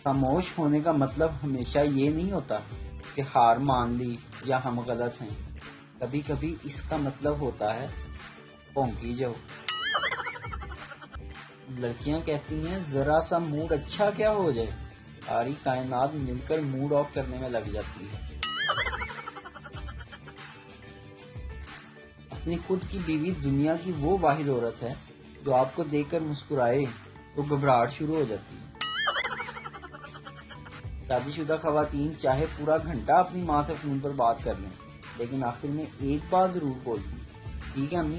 خاموش ہونے کا مطلب ہمیشہ یہ نہیں ہوتا کہ ہار مان لی یا ہم غلط ہیں. کبھی کبھی اس کا مطلب ہوتا ہے بھونکی جاؤ. لڑکیاں کہتی ہیں ذرا سا موڈ اچھا کیا ہو جائے ساری کائنات مل کر موڈ آف کرنے میں لگ جاتی ہے. اپنی خود کی بیوی دنیا کی وہ واحد عورت ہے جو آپ کو دیکھ کر مسکرائے تو گھبراہٹ شروع ہو جاتی ہے. شادی شدہ خواتین چاہے پورا گھنٹہ اپنی ماں سے فون پر بات کر لیں لیکن آخر میں ایک بات ضرور بولتی ہیں ٹھیک ہے امی.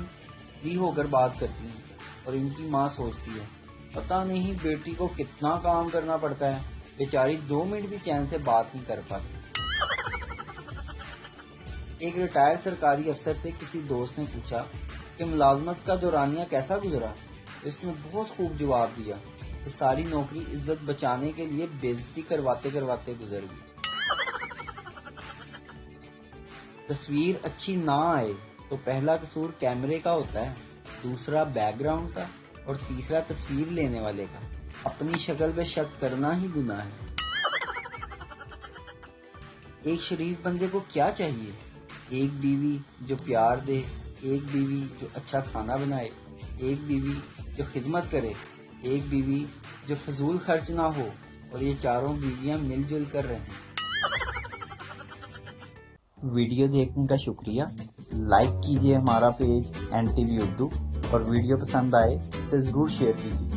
فری ہو کر بات کرتی ہیں اور ان کی ماں سوچتی ہے پتہ نہیں بیٹی کو کتنا کام کرنا پڑتا ہے بیچاری 2 منٹ بھی چین سے بات نہیں کر پاتی. ایک ریٹائر سرکاری افسر سے کسی دوست نے پوچھا کہ ملازمت کا دورانیہ کیسا گزرا. اس نے بہت خوب جواب دیا کہ ساری نوکری عزت بچانے کے لیے بےعزتی کرواتے کرواتے گزر گئی. تصویر اچھی نہ آئے تو پہلا قصور کیمرے کا ہوتا ہے, دوسرا بیک گراؤنڈ کا اور تیسرا تصویر لینے والے کا. اپنی شکل پہ شک کرنا ہی گناہ ہے. ایک شریف بندے کو کیا چاہیے؟ ایک بیوی جو پیار دے, ایک بیوی جو اچھا کھانا بنائے, ایک بیوی جو خدمت کرے, ایک بیوی جو فضول خرچ نہ ہو, اور یہ چاروں بیویاں مل جل کر رہیں. ویڈیو دیکھنے کا شکریہ. لائک کیجیے ہمارا پیج NTV اردو اور ویڈیو پسند آئے تو ضرور شیئر کیجیے.